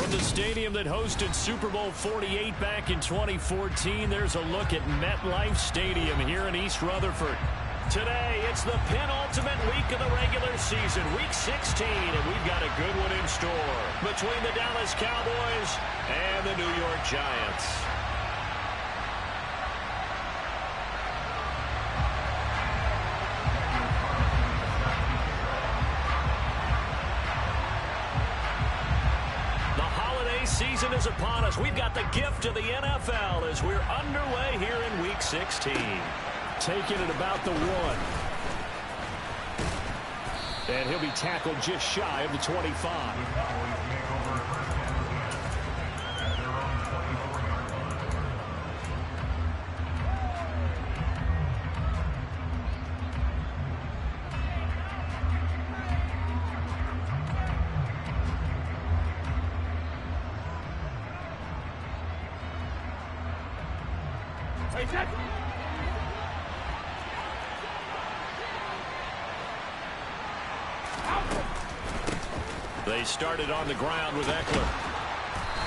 From the stadium that hosted Super Bowl 48 back in 2014, there's a look at MetLife Stadium here in East Rutherford. Today, it's the penultimate week of the regular season, Week 16, and we've got a good one in store between the Dallas Cowboys and the New York Giants. Season is upon us. We've got the gift of the NFL as we're underway here in Week 16. Taking it about the 1. And he'll be tackled just shy of the 25. They started on the ground with Eckler.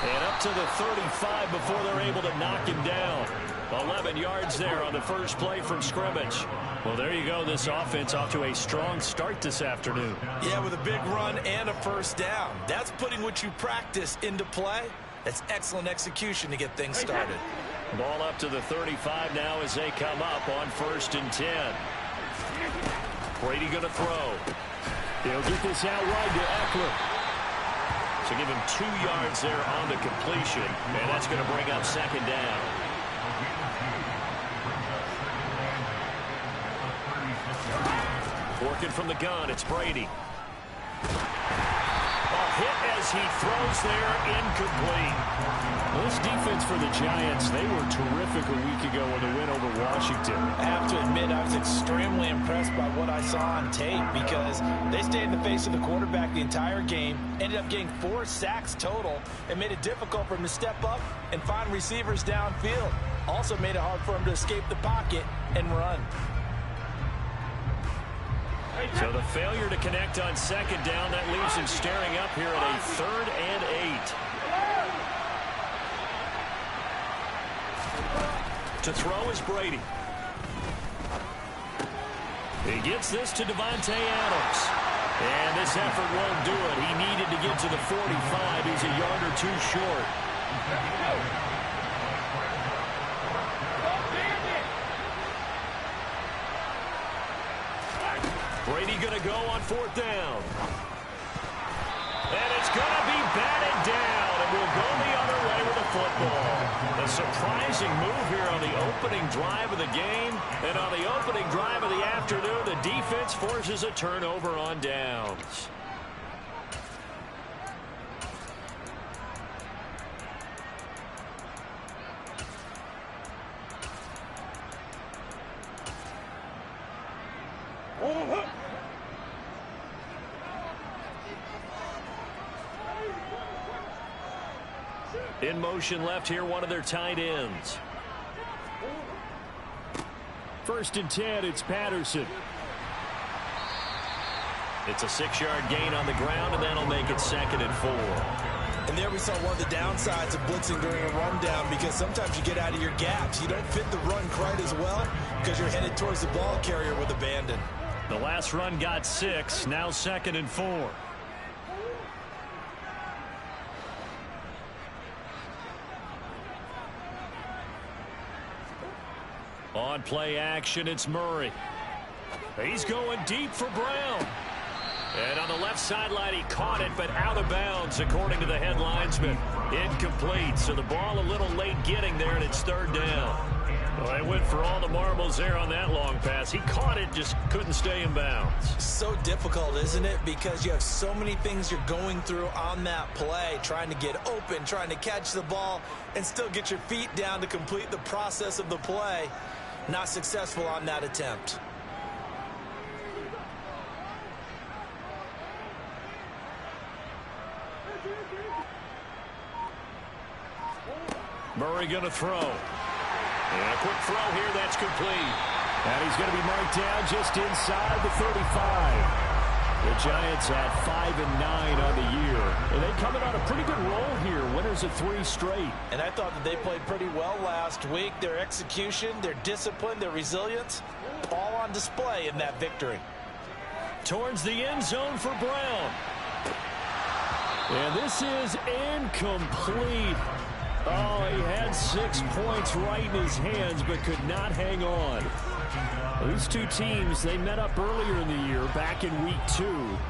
And up to the 35 before they're able to knock him down. 11 yards there on the first play from scrimmage. Well, there you go. This offense off to a strong start this afternoon. Yeah, with a big run and a first down. That's putting what you practice into play. That's excellent execution to get things started. Ball up to the 35 now as they come up on 1st and 10. Brady going to throw. He'll get this out wide to Eckler. So give him 2 yards there on the completion, and that's going to bring up 2nd down. Working from the gun, it's Brady. Hit as he throws there, incomplete. Well, this defense for the Giants, they were terrific a week ago with a win over Washington. I have to admit, I was extremely impressed by what I saw on tape because they stayed in the face of the quarterback the entire game, ended up getting 4 sacks total, and made it difficult for him to step up and find receivers downfield. Also made it hard for him to escape the pocket and run. So the failure to connect on 2nd down, that leaves him staring up here at a 3rd and 8. To throw is Brady. He gets this to Devontae Adams. And this effort won't do it. He needed to get to the 45. He's a yard or 2 short. Brady going to go on 4th down. And it's going to be batted down, and we'll go the other way with the football. A surprising move here on the opening drive of the game. And on the opening drive of the afternoon, the defense forces a turnover on downs. In motion left here, one of their tight ends. 1st and 10, it's Patterson. It's a 6-yard gain on the ground, and that'll make it 2nd and 4. And there we saw one of the downsides of blitzing during a rundown because sometimes you get out of your gaps. You don't fit the run quite as well because you're headed towards the ball carrier with abandon. The last run got 6, now 2nd and 4. On play action, it's Murray. He's going deep for Brown. And on the left sideline, he caught it, but out of bounds, according to the head linesman. Incomplete, so the ball a little late getting there, and it's 3rd down. Well, they went for all the marbles there on that long pass. He caught it, just couldn't stay in bounds. So difficult, isn't it? Because you have so many things you're going through on that play, trying to get open, trying to catch the ball, and still get your feet down to complete the process of the play. Not successful on that attempt. Murray going to throw. And a quick throw here, that's complete. And he's going to be marked down just inside the 35. The Giants at 5-9 on the year. And they come in on a pretty good roll here those at 3 straight. And I thought that they played pretty well last week. Their execution, their discipline, their resilience, all on display in that victory. Towards the end zone for Brown. And this is incomplete. Oh, he had 6 points right in his hands, but could not hang on. These two teams, they met up earlier in the year, back in week 2.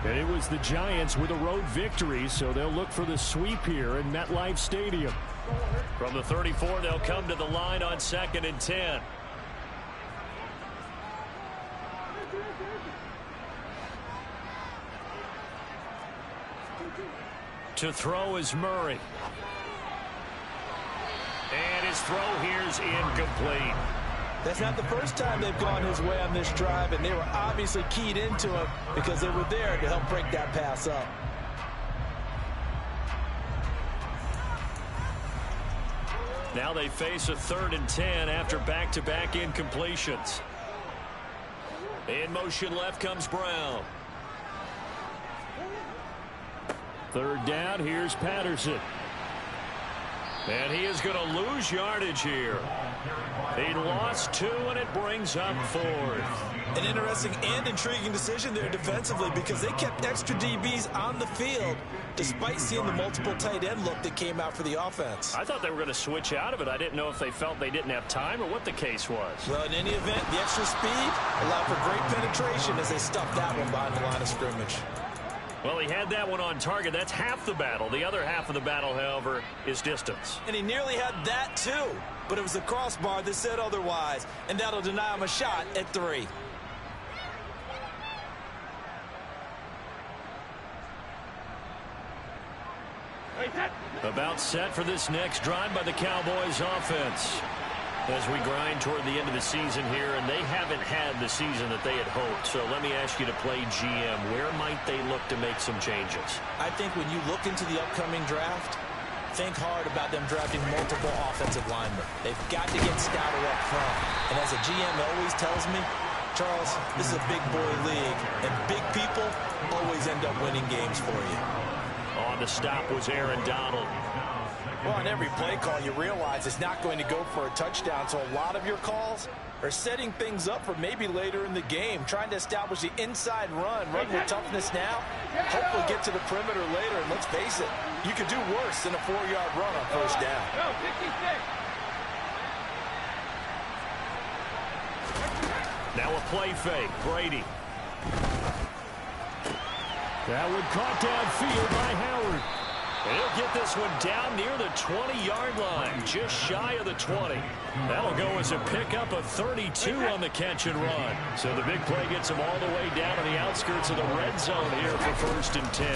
And it was the Giants with a road victory, so they'll look for the sweep here in MetLife Stadium. From the 34, they'll come to the line on 2nd and 10. To throw is Murray. And his throw here's incomplete. That's not the first time they've gone his way on this drive, and they were obviously keyed into it because they were there to help break that pass up. Now they face a 3rd and 10 after back-to-back incompletions. In motion left comes Brown. 3rd down, here's Patterson. And he is going to lose yardage here. He lost 2, and it brings up 4th. An interesting and intriguing decision there defensively because they kept extra DBs on the field despite seeing the multiple tight end look that came out for the offense. I thought they were going to switch out of it. I didn't know if they felt they didn't have time or what the case was. Well, in any event, the extra speed allowed for great penetration as they stuffed that one behind the line of scrimmage. Well, he had that one on target. That's half the battle. The other half of the battle, however, is distance. And he nearly had that, too. But it was the crossbar that said otherwise, and that'll deny him a shot at 3. About set for this next drive by the Cowboys offense. As we grind toward the end of the season here, and they haven't had the season that they had hoped. So let me ask you to play GM. Where might they look to make some changes? I think when you look into the upcoming draft, think hard about them drafting multiple offensive linemen. They've got to get stouter up front. And as a GM always tells me, Charles, this is a big boy league, and big people always end up winning games for you. On the stop was Aaron Donald. Well, on every play call, you realize it's not going to go for a touchdown, so a lot of your calls are setting things up for maybe later in the game, trying to establish the inside run with toughness now, hopefully get to the perimeter later, and let's face it, you could do worse than a 4-yard run on 1st down. Now a play fake, Brady. That one caught downfield by Howard. And he'll get this one down near the 20-yard line, just shy of the 20. That'll go as a pickup of 32 on the catch and run. So the big play gets him all the way down to the outskirts of the red zone here for 1st and 10.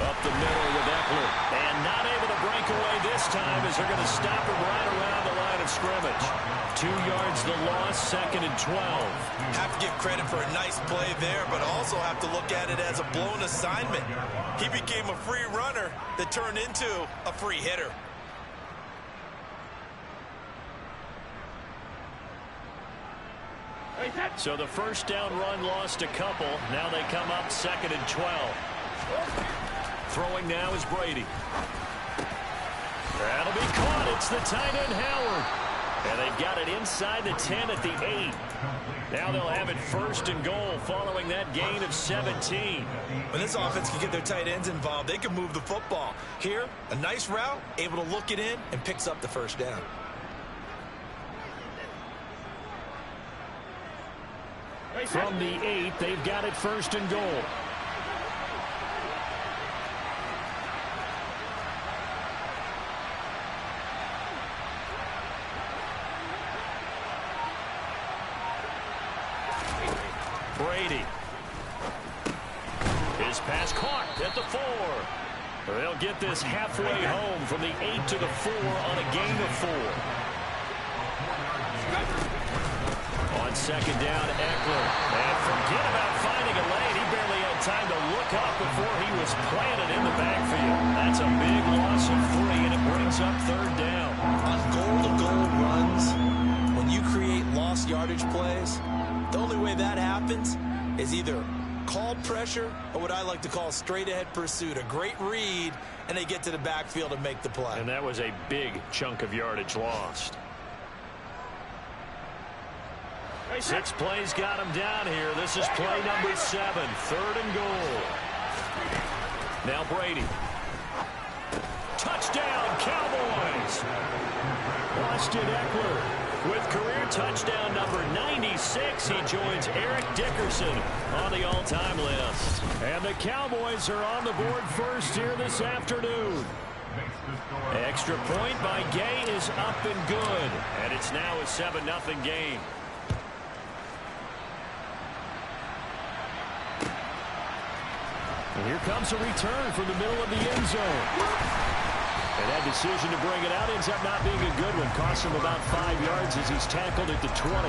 Up the middle with Eckler. And not able to break away this time as they're going to stop him right around the line of scrimmage. 2 yards the loss, 2nd and 12. Have to give credit for a nice play there, but also have to look at it as a blown assignment. He became a free runner that turned into a free hitter. So the 1st down run lost a couple. Now they come up 2nd and 12. Throwing now is Brady. That'll be caught. It's the tight end Howard. And they've got it inside the 10 at the 8. Now they'll have it 1st and goal following that gain of 17. When this offense can get their tight ends involved, they can move the football. Here, a nice route, able to look it in, and picks up the 1st down. From the 8, they've got it 1st and goal. Brady. His pass caught at the 4. They'll get this halfway home from the 8 to the 4 on a gain of 4. On 2nd down, Eckler. And forget about finding a lane. He barely had time to look up before he was planted in the backfield. That's a big loss of 3, and it brings up 3rd down. On goal-to-goal runs, when you create lost yardage plays, the only way that happens is either called pressure or what I like to call straight-ahead pursuit. A great read and they get to the backfield and make the play. And that was a big chunk of yardage lost. 6 plays got him down here. This is play number 7, 3rd and goal. Now Brady. Touchdown, Cowboys! Austin Eckler with career touchdown number 96. He joins Eric Dickerson on the all-time list. And the Cowboys are on the board first here this afternoon. Extra point by Gay is up and good. And it's now a 7-0 game. And here comes a return from the middle of the end zone. And that decision to bring it out ends up not being a good one. Costs him about 5 yards as he's tackled at the 20.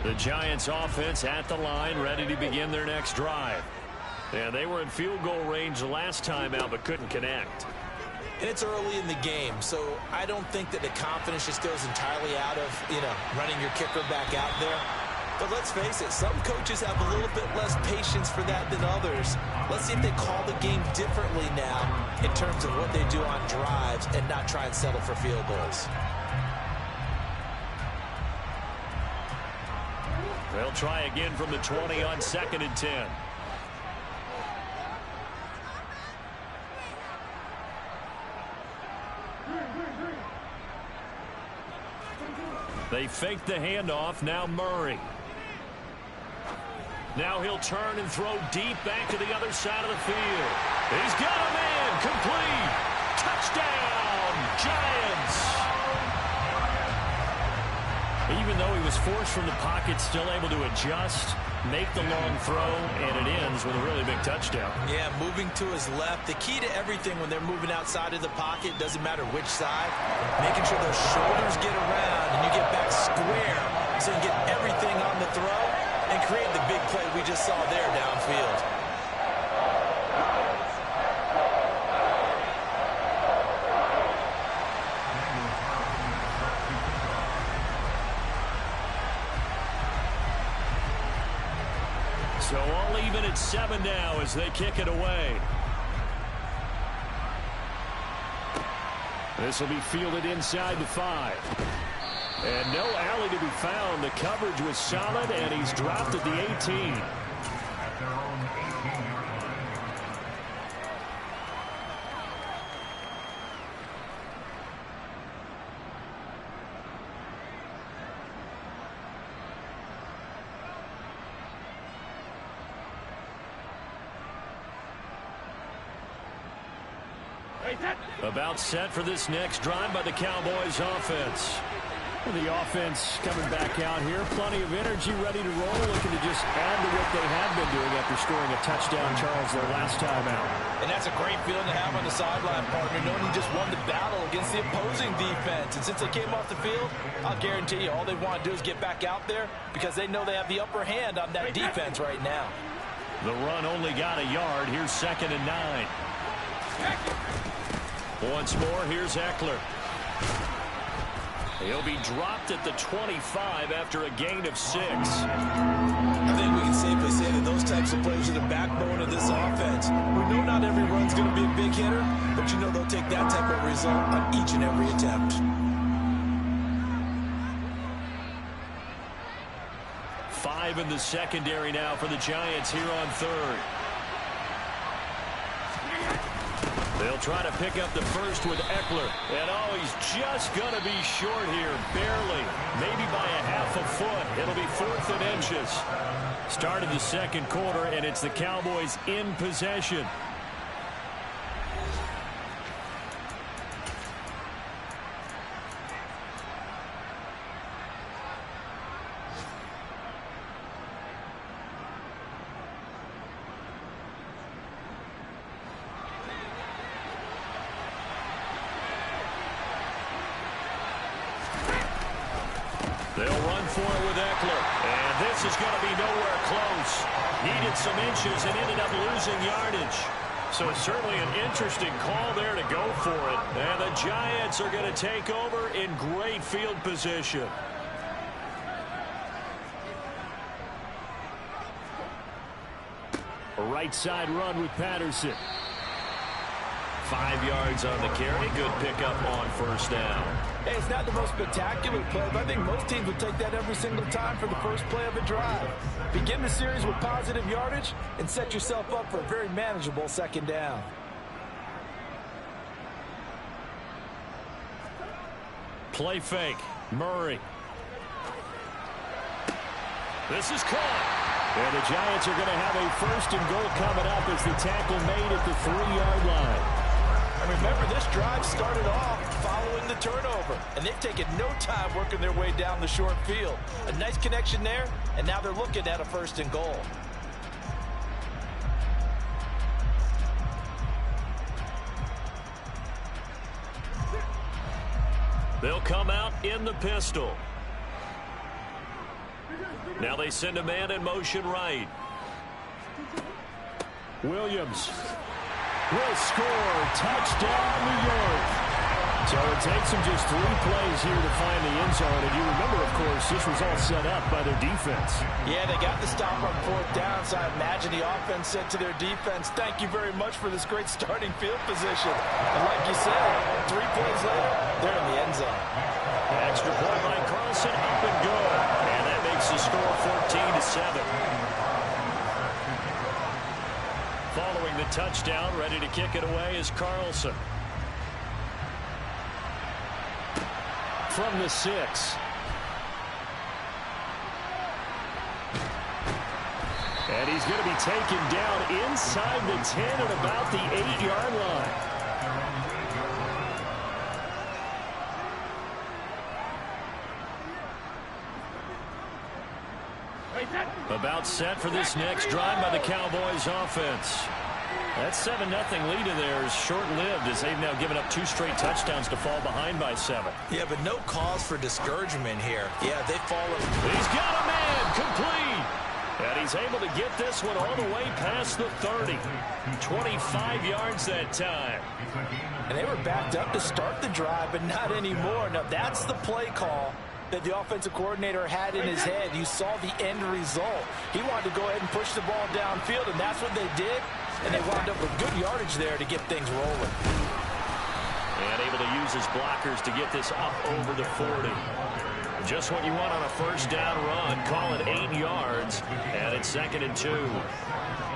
The Giants offense at the line, ready to begin their next drive. And they were in field goal range last time out, but couldn't connect. And it's early in the game, so I don't think that the confidence just goes entirely out of, running your kicker back out there. But let's face it, some coaches have a little bit less patience for that than others. Let's see if they call the game differently now in terms of what they do on drives and not try and settle for field goals. They'll try again from the 20 on 2nd and 10. They fake the handoff. Now Murray. Now he'll turn and throw deep back to the other side of the field. He's got a man. Complete. Touchdown, Giants. Even though he was forced from the pocket, still able to adjust, make the long throw, and it ends with a really big touchdown. Yeah, moving to his left. The key to everything when they're moving outside of the pocket, doesn't matter which side, making sure those shoulders get around and you get back square so you get everything on the throw and create the big play we just saw there downfield. So all even at 7 now as they kick it away. This will be fielded inside the 5. And no alley to be found. The coverage was solid, and he's dropped at the 18. About set for this next drive by the Cowboys offense. The offense coming back out here. Plenty of energy, ready to roll, looking to just add to what they have been doing after scoring a touchdown, Charles, their last time out. And that's a great feeling to have on the sideline, partner, knowing you just won the battle against the opposing defense. And since they came off the field, I'll guarantee you all they want to do is get back out there because they know they have the upper hand on that defense right now. The run only got a yard. Here's 2nd and 9. Once more, here's Eckler. He'll be dropped at the 25 after a gain of 6. I think we can safely say that those types of plays are the backbone of this offense. We know not every run's going to be a big hitter, but you know they'll take that type of result on each and every attempt. 5 in the secondary now for the Giants here on 3rd. They'll try to pick up the first with Eckler. And oh, he's just going to be short here. Barely. Maybe by a half a foot. It'll be 4th and inches. Started the second quarter, and it's the Cowboys in possession. They'll run for it with Eckler. And this is going to be nowhere close. Needed some inches and ended up losing yardage. So certainly an interesting call there to go for it. And the Giants are going to take over in great field position. A right side run with Patterson. 5 yards on the carry. Good pickup on first down. Hey, it's not the most spectacular play, but I think most teams would take that every single time for the first play of a drive. Begin the series with positive yardage and set yourself up for a very manageable second down. Play fake. Murray. This is caught. And the Giants are going to have a first and goal coming up as the tackle made at the 3-yard line. And remember, this drive started off following the turnover, and they've taken no time working their way down the short field. A nice connection there, and now they're looking at a first and goal. They'll come out in the pistol. Now they send a man in motion right. Williams will score. Touchdown, New York. So it takes them just 3 plays here to find the end zone. And you remember, of course, this was all set up by their defense. Yeah, they got the stop on 4th down, so I imagine the offense said to their defense, thank you very much for this great starting field position. And like you said, 3 plays later, they're in the end zone. Extra point by Carlson, up and good. And that makes the score 14-7. Following the touchdown, ready to kick it away is Carlson. From the 6. And he's going to be taken down inside the 10 at about the 8-yard line. About set for this next drive by the Cowboys offense. That 7-0 lead of theirs short-lived as they've now given up 2 straight touchdowns to fall behind by 7. Yeah, but no cause for discouragement here. Yeah, they've fallen. He's got a man complete. And he's able to get this one all the way past the 30. 25 yards that time. And they were backed up to start the drive, but not anymore. Now, that's the play call that the offensive coordinator had in his head. You saw the end result. He wanted to go ahead and push the ball downfield, and that's what they did. And they wound up with good yardage there to get things rolling. And able to use his blockers to get this up over the 40. Just what you want on a first down run. Call it 8 yards. And it's 2nd and 2.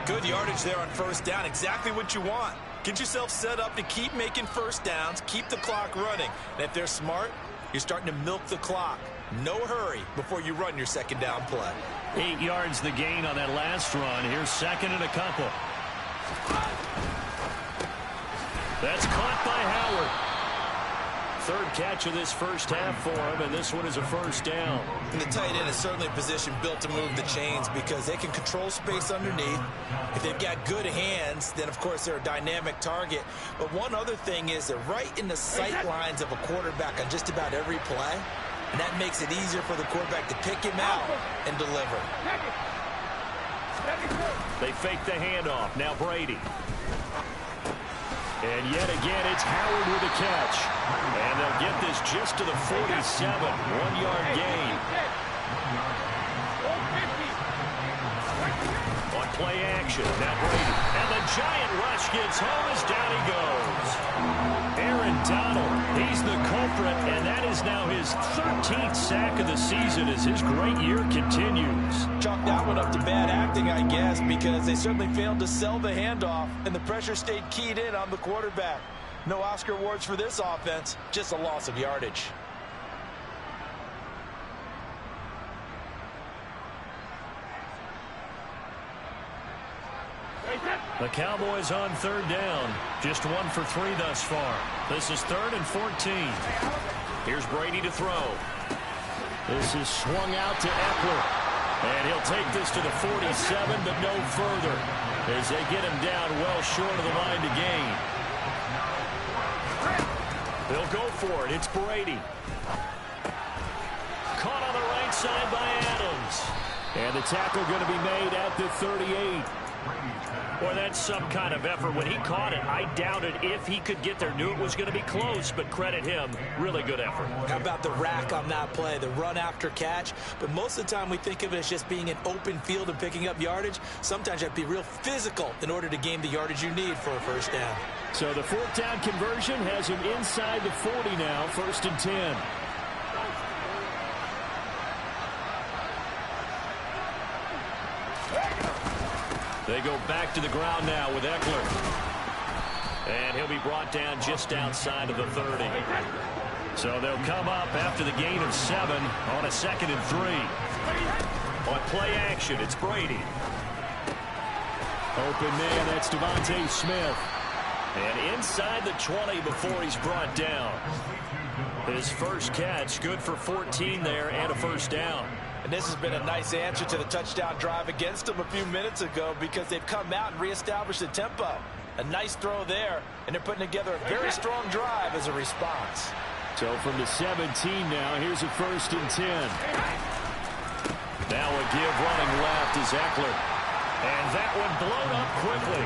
Good yardage there on first down. Exactly what you want. Get yourself set up to keep making first downs. Keep the clock running. And if they're smart, you're starting to milk the clock. No hurry before you run your second down play. 8 yards the gain on that last run. Here's 2nd and a couple. That's caught by Howard. 3rd catch of this first half for him, and this one is a first down. And the tight end is certainly a position built to move the chains because they can control space underneath. If they've got good hands, then of course they're a dynamic target. But one other thing is they're right in the sight lines of a quarterback on just about every play, and that makes it easier for the quarterback to pick him out and deliver. They fake the handoff. Now Brady. And yet again, it's Howard with a catch. And they'll get this just to the 47. 1-yard gain. On play action. Now Brady. And the giant rush gets home as down he goes. Aaron Donald, he's the culprit, and that is now his 13th sack of the season as his great year continues. Chalk that one up to bad acting, I guess, because they certainly failed to sell the handoff, and the pressure stayed keyed in on the quarterback. No Oscar awards for this offense, just a loss of yardage. The Cowboys on 3rd down. Just 1 for 3 thus far. This is 3rd and 14. Here's Brady to throw. This is swung out to Eckler. And he'll take this to the 47, but no further, as they get him down well short of the line to gain. They'll go for it. It's Brady. Caught on the right side by Adams. And the tackle going to be made at the 38. Boy, that's some kind of effort. When he caught it, I doubted if he could get there. Knew it was going to be close, but credit him. Really good effort. How about the rack on that play, the run after catch? But most of the time we think of it as just being an open field and picking up yardage. Sometimes you have to be real physical in order to gain the yardage you need for a first down. So the fourth down conversion has him inside the 40 now, 1st and 10. They go back to the ground now with Ekeler. And he'll be brought down just outside of the 30. So they'll come up after the gain of 7 on a 2nd and 3. On play action, it's Brady. Open man, that's Devontae Smith. And inside the 20 before he's brought down. His first catch, good for 14 there and a first down. And this has been a nice answer to the touchdown drive against them a few minutes ago because they've come out and reestablished the tempo. A nice throw there, and they're putting together a very strong drive as a response. So from the 17 now, here's a 1st and 10. Now a give running left is Ekeler. And that one blown up quickly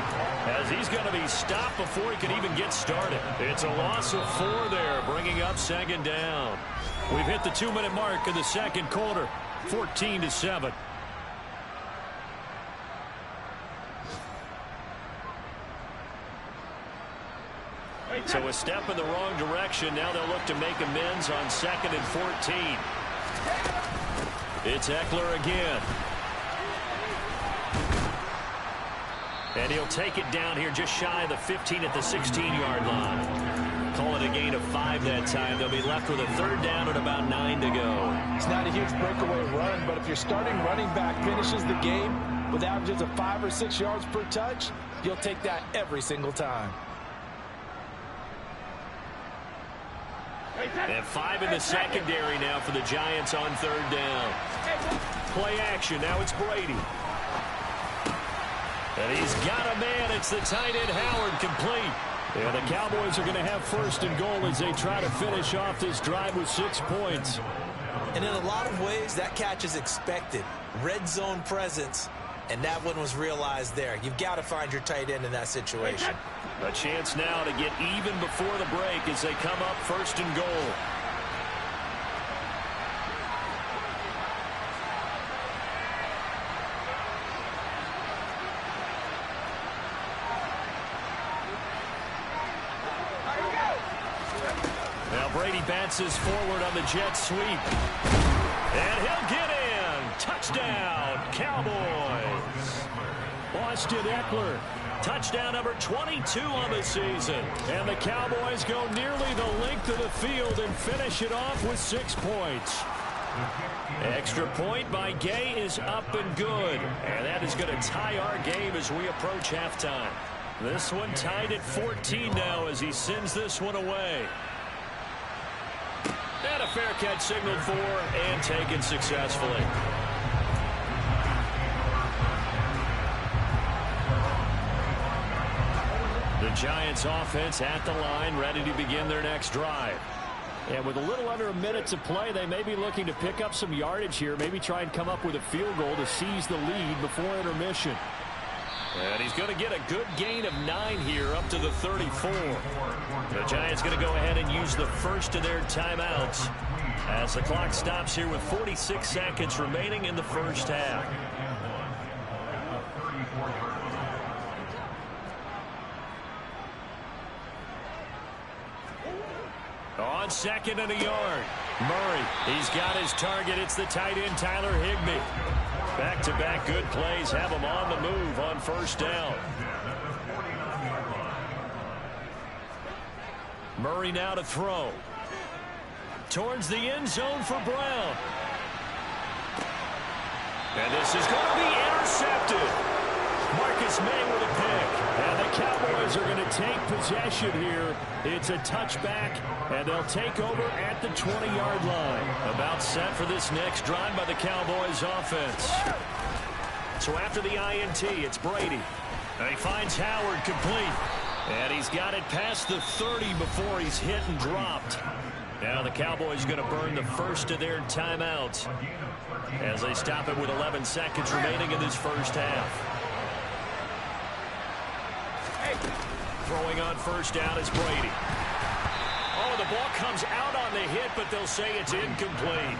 as he's going to be stopped before he can even get started. It's a loss of 4 there, bringing up 2nd down. We've hit the 2-minute mark in the 2nd quarter. 14-7. So a step in the wrong direction. Now they'll look to make amends on 2nd and 14. It's Ekeler again. And he'll take it down here just shy of the 15 at the 16-yard line. Call it a gain of 5 that time. They'll be left with a 3rd down and about 9 to go. It's not a huge breakaway run, but if your starting running back finishes the game with averages of 5 or 6 yards per touch, you'll take that every single time. And 5 in the secondary now for the Giants on 3rd down. Play action. Now it's Brady. And he's got a man. It's the tight end Howard, complete. And the Cowboys are going to have 1st and goal as they try to finish off this drive with 6 points. And in a lot of ways, that catch is expected. Red zone presence, and that one was realized there. You've got to find your tight end in that situation. A chance now to get even before the break as they come up 1st and goal. Brady bounces forward on the jet sweep. And he'll get in. Touchdown, Cowboys. Austin Ekeler. Touchdown number 22 on the season. And the Cowboys go nearly the length of the field and finish it off with 6 points. Extra point by Gay is up and good. And that is going to tie our game as we approach halftime. This one tied at 14 now as he sends this one away. And a fair catch signaled for and taken successfully. The Giants offense at the line, ready to begin their next drive. And with a little under a minute to play, they may be looking to pick up some yardage here, maybe try and come up with a field goal to seize the lead before intermission. And he's going to get a good gain of 9 here up to the 34. The Giants going to go ahead and use the first of their timeouts as the clock stops here with 46 seconds remaining in the first half. On 2nd and a yard. Murray, he's got his target. It's the tight end Tyler Higbee. Back-to-back good plays have him on the move on 1st down. Murray now to throw. Towards the end zone for Brown. And this is going to be intercepted. Marcus May with a pick. And the Cowboys are going to take possession here. It's a touchback, and they'll take over at the 20-yard line. About set for this next drive by the Cowboys offense. So after the INT, it's Brady. And he finds Howard complete. And he's got it past the 30 before he's hit and dropped. Now the Cowboys going to burn the first of their timeouts as they stop it with 11 seconds remaining in this first half. Throwing on first down is Brady. Oh, the ball comes out on the hit, but they'll say it's incomplete.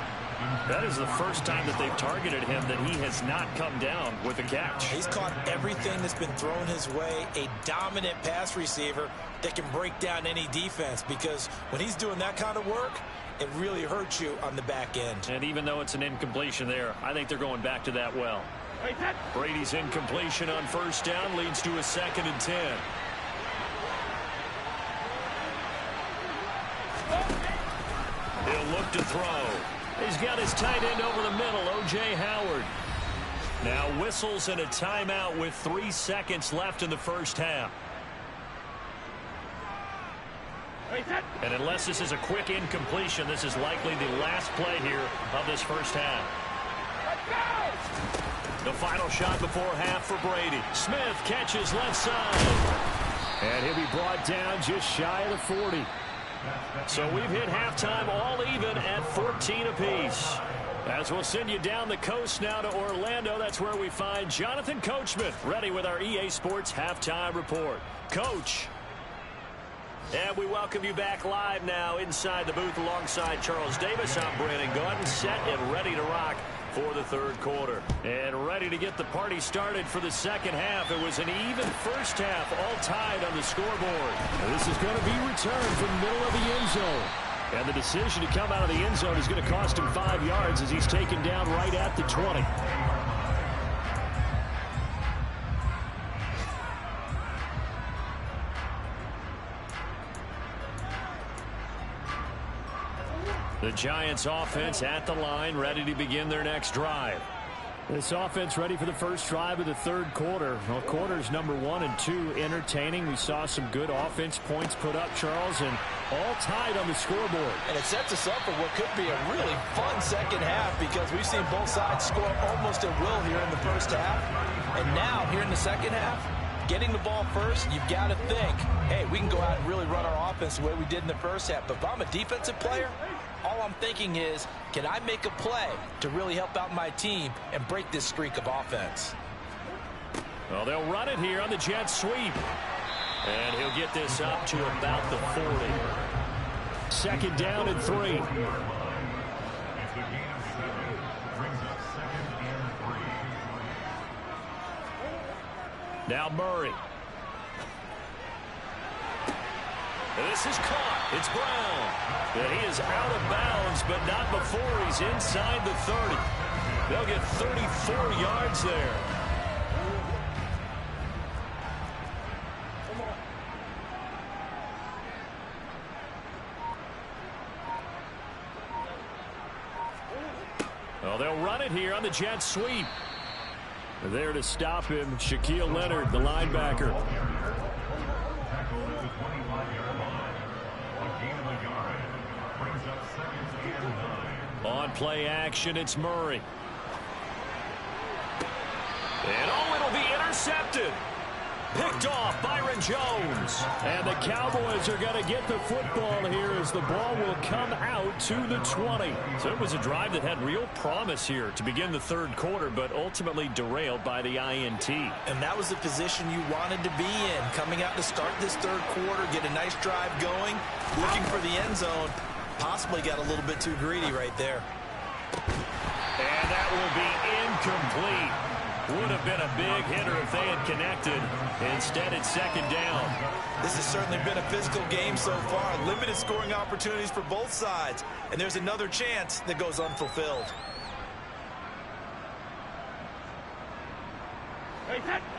That is the first time that they've targeted him that he has not come down with a catch. He's caught everything that's been thrown his way. A dominant pass receiver that can break down any defense, because when he's doing that kind of work, it really hurts you on the back end. And even though it's an incompletion there, I think they're going back to that well. Brady's incompletion on first down leads to a 2nd and 10. He'll look to throw. He's got his tight end over the middle, O.J. Howard. Now whistles and a timeout with 3 seconds left in the first half. And unless this is a quick incompletion, this is likely the last play here of this first half. The final shot before half for Brady. Smith catches left side. And he'll be brought down just shy of the 40. So we've hit halftime all even at 14 apiece. As we'll send you down the coast now to Orlando, that's where we find Jonathan Coachman ready with our EA Sports Halftime Report. Coach. And we welcome you back live now inside the booth alongside Charles Davis. I'm Brandon Gaudin, set and ready to rock for the third quarter. And ready to get the party started for the second half. It was an even first half, all tied on the scoreboard. And this is going to be returned from the middle of the end zone. And the decision to come out of the end zone is going to cost him 5 yards as he's taken down right at the 20. The Giants offense at the line, ready to begin their next drive. This offense ready for the first drive of the third quarter. Well, quarters number 1 and 2 entertaining. We saw some good offense points put up, Charles, and all tied on the scoreboard. And it sets us up for what could be a really fun second half, because we've seen both sides score almost at will here in the first half. And now, here in the second half, getting the ball first, you've got to think, hey, we can go out and really run our offense the way we did in the first half. But if I'm a defensive player, all I'm thinking is, can I make a play to really help out my team and break this streak of offense? Well, they'll run it here on the jet sweep. And he'll get this up to about the 40. 2nd down and 3. Now Murray. This is caught. It's Brown. And he is out of bounds, but not before he's inside the 30. They'll get 34 yards there. Well, they'll run it here on the jet sweep. There to stop him, Shaquille Leonard, the linebacker. On play action, it's Murray. And oh, it'll be intercepted. Picked off Byron Jones. And the Cowboys are going to get the football here as the ball will come out to the 20. So it was a drive that had real promise here to begin the third quarter, but ultimately derailed by the INT. And that was the position you wanted to be in, coming out to start this third quarter, get a nice drive going, looking for the end zone. Possibly got a little bit too greedy right there. And that will be incomplete. Would have been a big hitter if they had connected. Instead, it's 2nd down. This has certainly been a physical game so far. Limited scoring opportunities for both sides. And there's another chance that goes unfulfilled.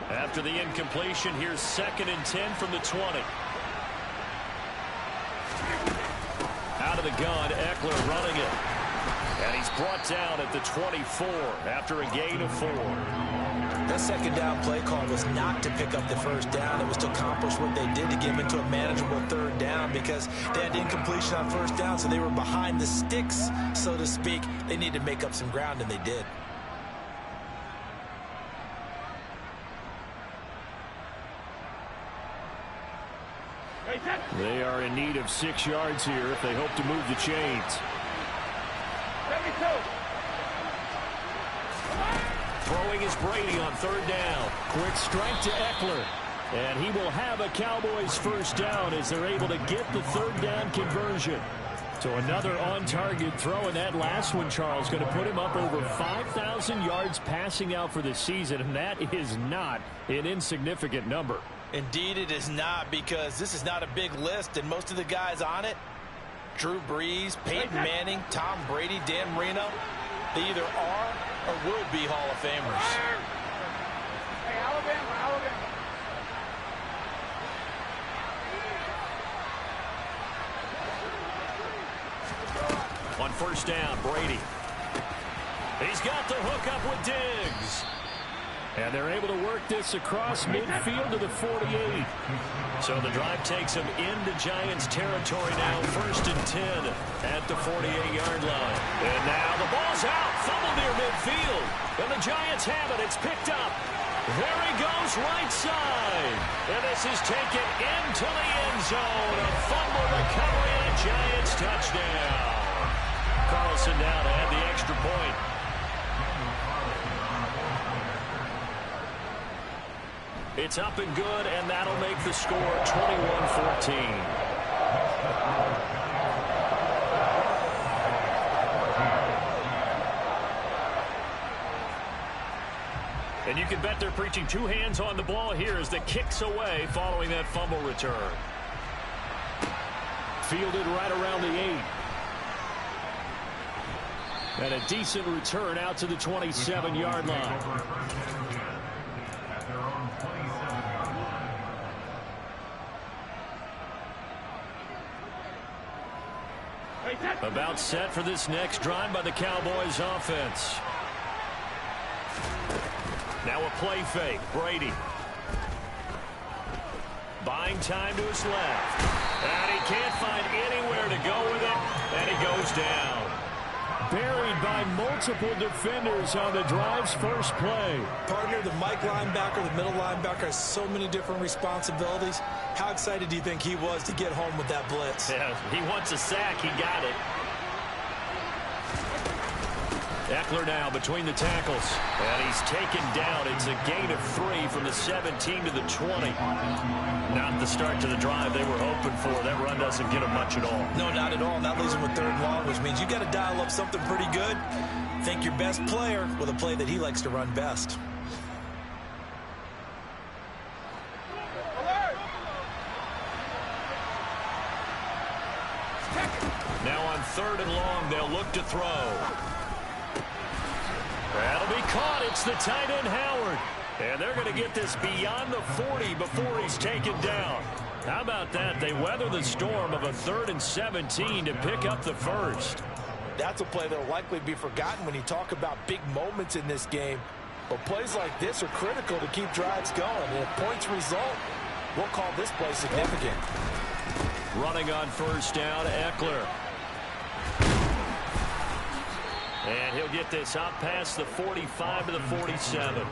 After the incompletion, here's 2nd and 10 from the 20. Out of the gun, Eckler running it. And he's brought down at the 24 after a gain of 4. That 2nd down play call was not to pick up the first down. It was to accomplish what they did to get them into a manageable 3rd down, because they had incompletion on first down, so they were behind the sticks, so to speak. They needed to make up some ground, and they did. They are in need of 6 yards here if they hope to move the chains. Throwing is Brady on 3rd down. Quick strike to Eckler. And he will have a Cowboys first down as they're able to get the third down conversion. So another on-target throw, and that last one, Charles, going to put him up over 5,000 yards passing out for the season, and that is not an insignificant number. Indeed it is not, because this is not a big list, and most of the guys on it, Drew Brees, Peyton Manning, Tom Brady, Dan Marino, they either are or will be Hall of Famers. Hey, Alabama. On first down, Brady. He's got the hook up with Diggs. And they're able to work this across midfield to the 48. So the drive takes him into Giants territory now, 1st and 10 at the 48-yard line. And now the ball's out, fumble near midfield. And the Giants have it, it's picked up. There he goes, right side. And this is taken into the end zone. A fumble recovery and a Giants touchdown. Carlson now to add the extra point. It's up and good, and that'll make the score 21-14. And you can bet they're preaching two hands on the ball here as the kick's away following that fumble return. Fielded right around the 8. And a decent return out to the 27-yard line. About set for this next drive by the Cowboys offense. Now a play fake. Brady. Buying time to his left. And he can't find anywhere to go with it. And he goes down. Buried by multiple defenders on the drive's first play. Partner, the Mike linebacker, the middle linebacker has so many different responsibilities. How excited do you think he was to get home with that blitz? Yeah, he wants a sack. He got it. Eckler now between the tackles. And he's taken down. It's a gain of 3 from the 17 to the 20. Not the start to the drive they were hoping for. That run doesn't get him much at all. No, not at all. That leaves him with 3rd and long, which means you got to dial up something pretty good. Think your best player with a play that he likes to run best. Now on 3rd and long, they'll look to throw. That'll be caught. It's the tight end, Howard. And they're going to get this beyond the 40 before he's taken down. How about that? They weather the storm of a 3rd and 17 to pick up the first. That's a play that will likely be forgotten when you talk about big moments in this game. But plays like this are critical to keep drives going. And if points result, we'll call this play significant. Running on first down, Eckler. And he'll get this up past the 45 to the 47.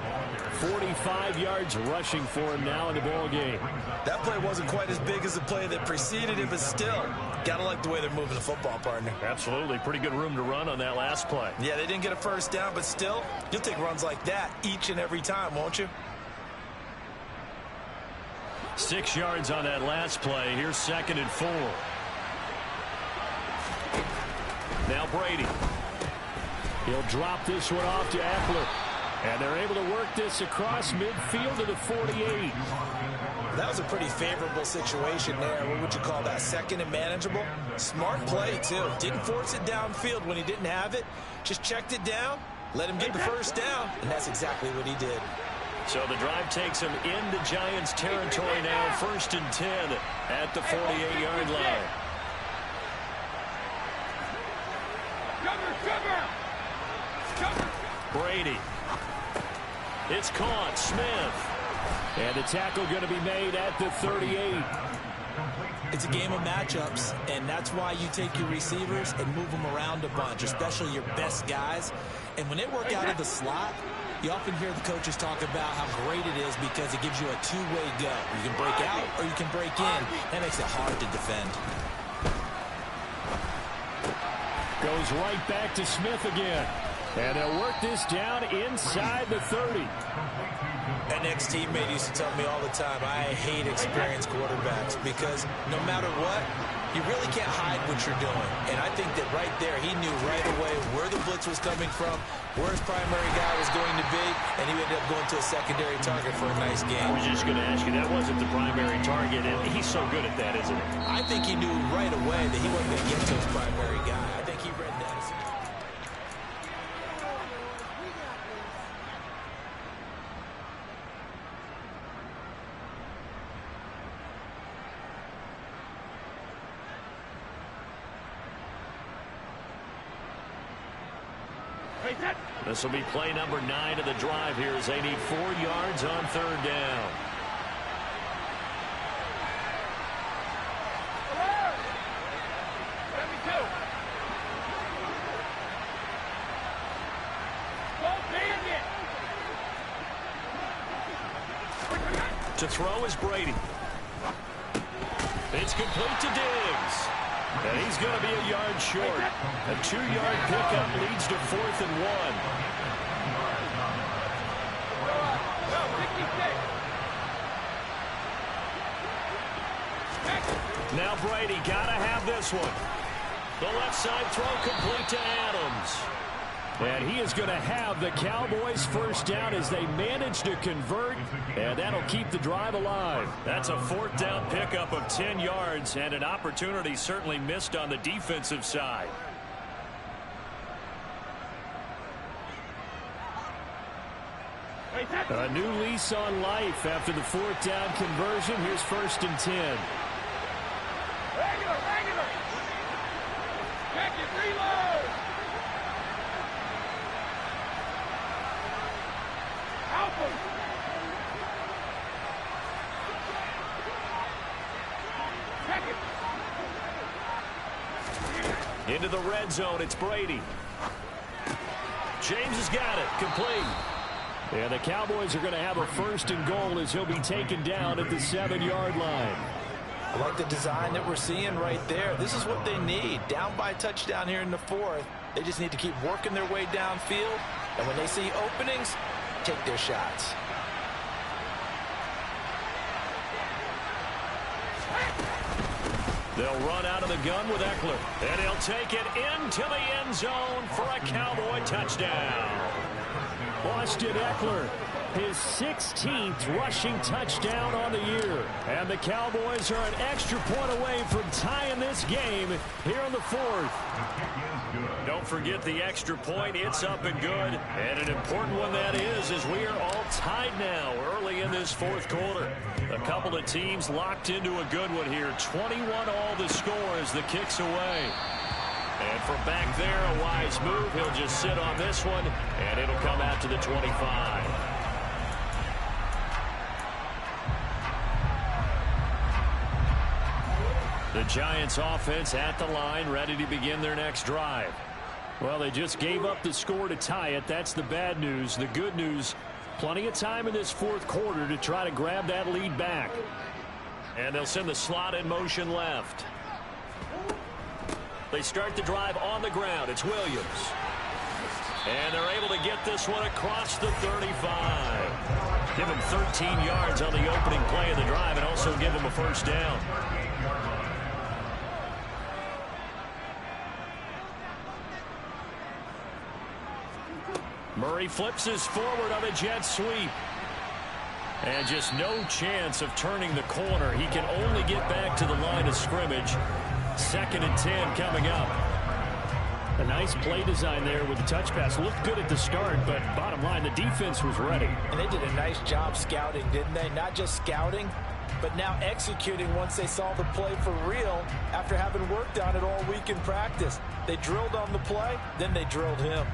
45 yards rushing for him now in the ball game. That play wasn't quite as big as the play that preceded it, but still, gotta like the way they're moving the football, partner. Absolutely. Pretty good room to run on that last play. Yeah, they didn't get a first down, but still, you'll take runs like that each and every time, won't you? 6 yards on that last play. Here's 2nd and 4. Now Brady. He'll drop this one off to Eckler. And they're able to work this across midfield to the 48. That was a pretty favorable situation there. What would you call that? 2nd and manageable? Smart play, too. Didn't force it downfield when he didn't have it. Just checked it down, let him get the first down, and that's exactly what he did. So the drive takes him into Giants territory now, 1st and 10 at the 48-yard line. Brady. It's caught. Smith. And the tackle going to be made at the 38. It's a game of matchups, and that's why you take your receivers and move them around a bunch, especially your best guys. And when they work out of the slot, you often hear the coaches talk about how great it is because it gives you a two-way go. You can break out or you can break in. That makes it hard to defend. Goes right back to Smith again. And they'll work this down inside the 30. An ex-teammate used to tell me all the time, I hate experienced quarterbacks because no matter what, you really can't hide what you're doing. And I think that right there, he knew right away where the blitz was coming from, where his primary guy was going to be, and he ended up going to a secondary target for a nice game. I was just going to ask you, that wasn't the primary target, and he's so good at that, isn't he? I think he knew right away that he wasn't going to get to his primary guy. I think he read that. This will be play number 9 of the drive here as they need 4 yards on 3rd down. To throw is Brady. It's complete to Diggs. And he's going to be a yard short. A 2-yard pickup leads to 4th and 1. Now Brady got to have this one. The left side throw complete to Adams. And he is going to have the Cowboys first down as they manage to convert, and that'll keep the drive alive. That's a 4th down pickup of 10 yards and an opportunity certainly missed on the defensive side. A new lease on life after the 4th down conversion. Here's 1st and 10. Regular. Check it, reload. Into the red zone, it's Brady. James has got it, complete. And the Cowboys are going to have a 1st and goal as he'll be taken down at the 7-yard line. I like the design that we're seeing right there. This is what they need. Down by a touchdown here in the 4th. They just need to keep working their way downfield. And when they see openings, take their shots. They'll run out of the gun with Eckler. And he'll take it into the end zone for a Cowboy touchdown. Austin Eckler, his 16th rushing touchdown on the year. And the Cowboys are an extra point away from tying this game here in the 4th. Don't forget the extra point. It's up and good. And an important one that is, as we are all tied now early in this 4th quarter. A couple of teams locked into a good one here. 21 all the score as the kick's away. And from back there, a wise move. He'll just sit on this one, and it'll come out to the 25. The Giants offense at the line, ready to begin their next drive. Well, they just gave up the score to tie it. That's the bad news. The good news, plenty of time in this 4th quarter to try to grab that lead back. And they'll send the slot in motion left. They start the drive on the ground. It's Williams. And they're able to get this one across the 35. Give him 13 yards on the opening play of the drive and also give him a 1st down. Murray flips his forward on a jet sweep. And just no chance of turning the corner. He can only get back to the line of scrimmage. 2nd and 10 coming up. A nice play design there with the touch pass. Looked good at the start, but bottom line, the defense was ready. And they did a nice job scouting, didn't they? Not just scouting, but now executing once they saw the play for real after having worked on it all week in practice. They drilled on the play, then they drilled him.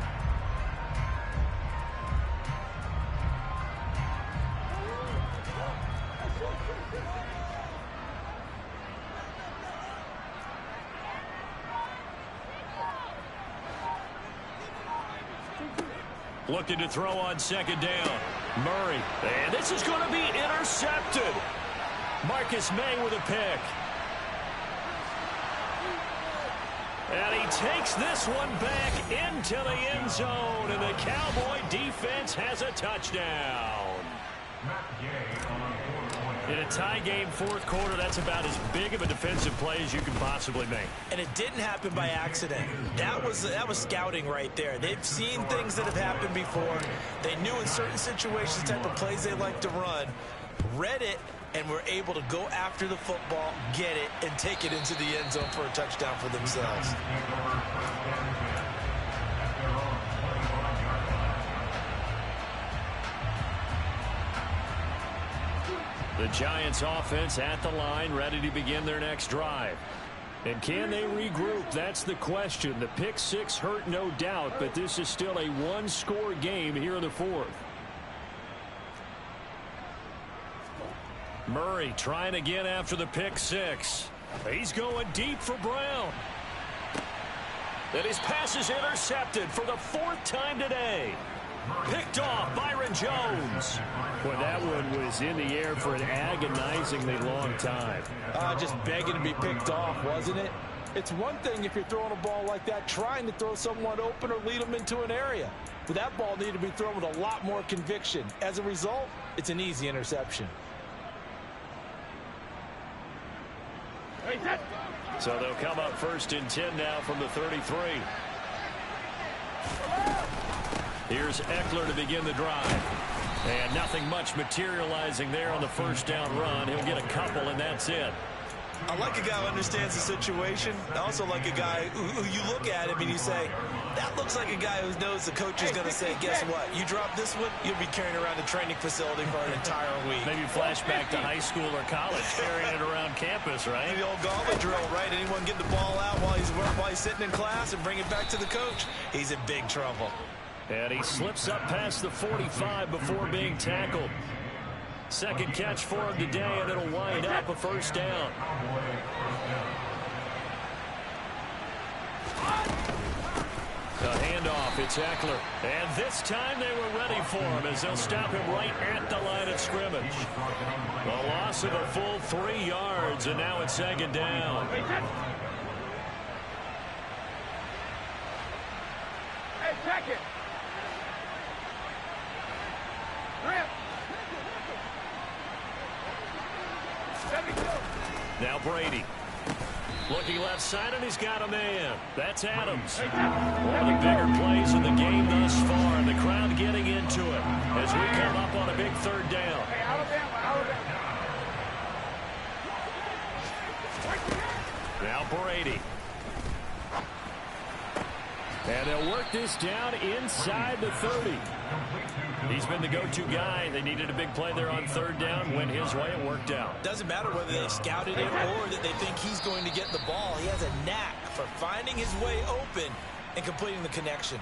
Looking to throw on 2nd down. Murray. And this is going to be intercepted. Marcus May with a pick. And he takes this one back into the end zone. And the Cowboy defense has a touchdown. In a tie game fourth quarter, that's about as big of a defensive play as you can possibly make. And it didn't happen by accident. That was scouting right there. They've seen things that have happened before. They knew in certain situations the type of plays they like to run, read it, and were able to go after the football, get it, and take it into the end zone for a touchdown for themselves. The Giants offense at the line, ready to begin their next drive. And can they regroup? That's the question. The pick six hurt, no doubt, but this is still a one-score game here in the fourth. Murray trying again after the pick six. He's going deep for Brown. And his pass is intercepted for the fourth time today. Picked off Byron Jones. Well, that one was in the air for an agonizingly long time. Just begging to be picked off, wasn't it? It's one thing if you're throwing a ball like that, trying to throw someone open or lead them into an area. But that ball needed to be thrown with a lot more conviction. As a result, it's an easy interception. So they'll come up first and 10 now from the 33. Here's Eckler to begin the drive. And nothing much materializing there on the first down run. He'll get a couple, and that's it. I like a guy who understands the situation. I also like a guy who you look at him and you say, that looks like a guy who knows the coach is going to say, guess what? You drop this one, you'll be carrying around the training facility for an entire week. Maybe flashback to high school or college, carrying it around campus, right? The old gauntlet drill, right? Anyone get the ball out while he's sitting in class and bring it back to the coach? He's in big trouble. And he slips up past the 45 before being tackled. Second catch for him today, and it'll wind up a first down. The handoff, it's Eckler. And this time they were ready for him as they'll stop him right at the line of scrimmage. A loss of a full 3 yards, and now it's second down. Hey, check it. Now Brady. Looking left side, and he's got a man. That's Adams. One of the bigger plays in the game thus far, and the crowd getting into it as we come up on a big third down. Now Brady. And they'll work this down inside the 30. He's been the go-to guy. They needed a big play there on third down. Went his way. It worked out. Doesn't matter whether they scouted it or that they think he's going to get the ball. He has a knack for finding his way open and completing the connection.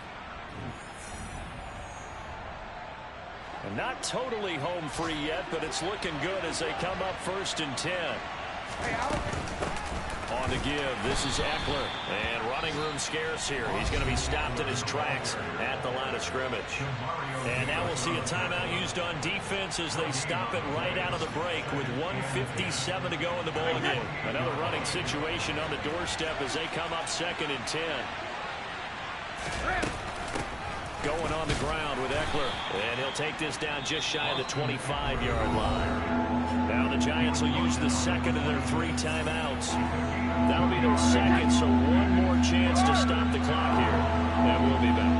And not totally home free yet, but it's looking good as they come up first and 10. On the give, this is Eckler, and running room scarce here. He's going to be stopped in his tracks at the line of scrimmage. And now we'll see a timeout used on defense as they stop it right out of the break with 1:57 to go in the ball game. Another running situation on the doorstep as they come up second and 10. Going on the ground with Eckler, and he'll take this down just shy of the 25-yard line. Now the Giants will use the second of their 3 timeouts. That'll be their second, so one more chance to stop the clock here. And we'll be back.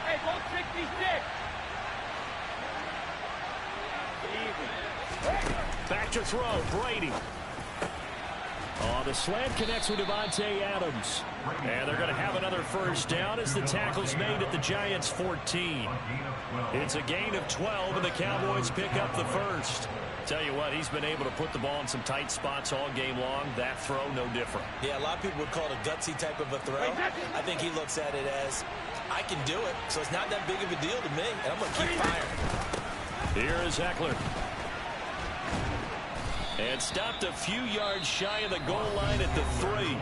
Hey, go 66. Back to throw, Brady. Oh, the slant connects with Davante Adams. And they're going to have another first down as the tackle's made at the Giants' 14. It's a gain of 12, and the Cowboys pick up the first. Tell you what, he's been able to put the ball in some tight spots all game long. That throw, no different. Yeah, a lot of people would call it a gutsy type of a throw. I think he looks at it as, I can do it, so it's not that big of a deal to me, and I'm going to keep firing. Here is Eckler. And stopped a few yards shy of the goal line at the 3.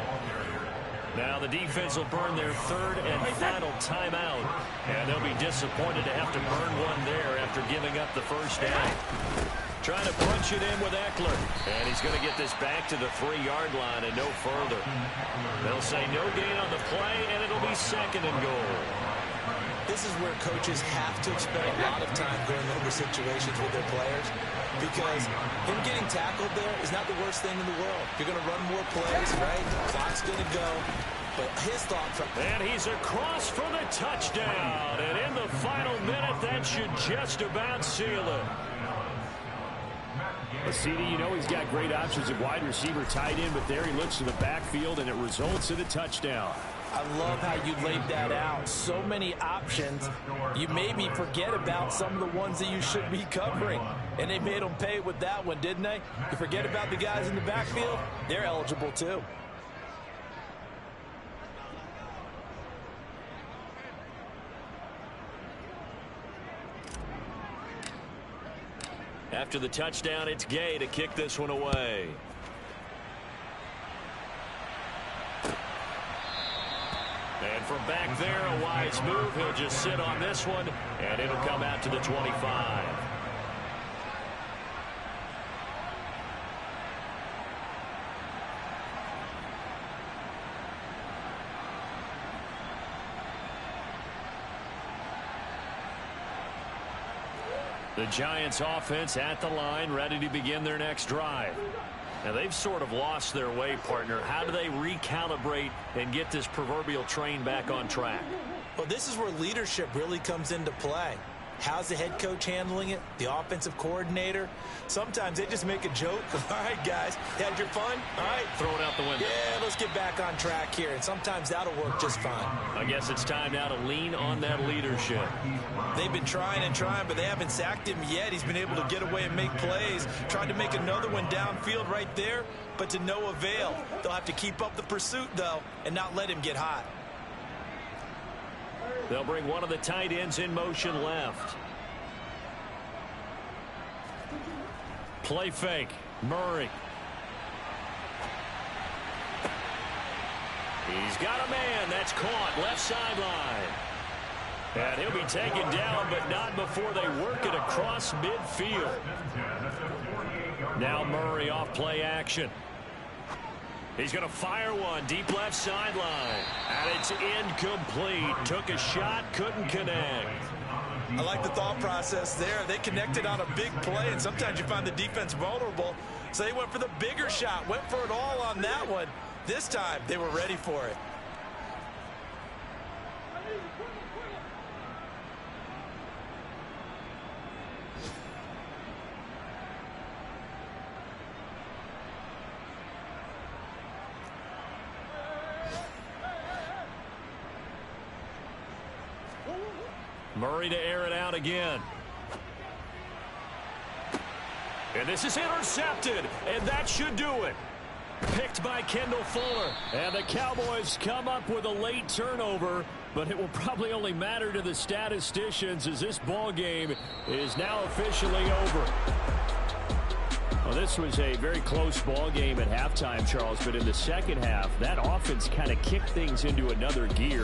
Now the defense will burn their third and final timeout. And they'll be disappointed to have to burn one there after giving up the first down. Trying to punch it in with Eckler. And he's going to get this back to the 3-yard line and no further. They'll say no gain on the play, and it'll be second and goal. this is where coaches have to spend a lot of time going over situations with their players, because him getting tackled there is not the worst thing in the world. You're going to run more plays, right? The clock's going to go. But his thought from... And he's across for the touchdown. And in the final minute, that should just about seal it. CD, you know he's got great options at wide receiver, tight end, but there he looks to the backfield, and it results in a touchdown. I love how you laid that out. So many options. You maybe forget about some of the ones that you should be covering. And they made them pay with that one, didn't they? You forget about the guys in the backfield, they're eligible too. After the touchdown, it's Gay to kick this one away. And from back there, a wise move. He'll just sit on this one, and it'll come out to the 25. The Giants offense at the line, ready to begin their next drive. Now, they've sort of lost their way, partner. How do they recalibrate and get this proverbial train back on track? Well, this is where leadership really comes into play. How's the head coach handling it? The offensive coordinator? Sometimes they just make a joke. All right, guys, had your fun? All right. Throw it out the window. Yeah, let's get back on track here. And sometimes that'll work just fine. I guess it's time now to lean on that leadership. They've been trying and trying, but they haven't sacked him yet. He's been able to get away and make plays. Tried to make another one downfield right there, but to no avail. They'll have to keep up the pursuit, though, and not let him get hot. They'll bring one of the tight ends in motion left. Play fake. Murray. He's got a man. That's caught. Left sideline. And he'll be taken down, but not before they work it across midfield. Now Murray off play action. He's going to fire one deep left sideline. And it's incomplete. Took a shot, couldn't connect. I like the thought process there. They connected on a big play, and sometimes you find the defense vulnerable. So they went for the bigger shot, went for it all on that one. This time, they were ready for it. Murray to air it out again. And this is intercepted, and that should do it. Picked by Kendall Fuller. And the Cowboys come up with a late turnover, but it will probably only matter to the statisticians as this ball game is now officially over. Well, this was a very close ball game at halftime, Charles, but in the second half, that offense kind of kicked things into another gear.